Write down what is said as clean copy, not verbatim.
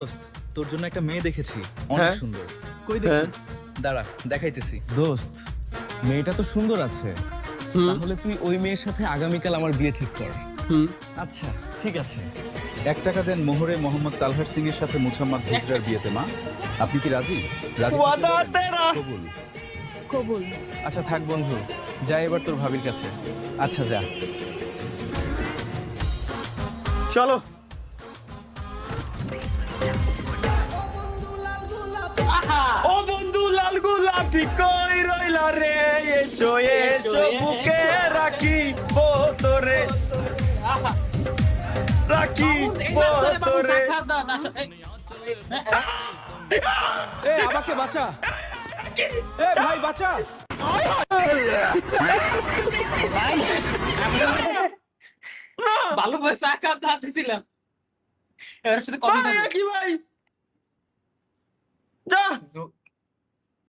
দোস্ত, তোর জন্য একটা মেয়ে দেখেছি, অনেক হ্যাঁ? সুন্দর। কই দেখি? দাঁড়া, দেখাইতেছি। দোস্ত, মেয়েটা তো সুন্দর আছে। হুম। তাহলে তুই ওই মেয়ের সাথে আগামীকাল আমার বিয়ে ঠিক কর। আচ্ছা, ঠিক আছে। 1 টাকা দেন মোহরে মোহাম্মদ তালহার সিং এর সাথে মুহাম্মদ হিজরার বিয়েতে, মা। আপনি কি রাজি? রাজি থাকলে ওয়াদা বলেন। তেরা। কবুল। কবুল। আচ্ছা থাক বন্ধু, যা এবার তোর ভাবির কাছে। আচ্ছা যা। চলো। ও বন্ধু লাল গোলাপি কই রইলা রে, এসো এসো বুকে রাখি তোরে, রাখি তোরে। এ আমাকে বাঁচা, এ ভাই বাঁচা। ভালো বয়স চা খাওয়া দিছিলাম, এবার সাথে কথা ভাই কি ভাই, যা।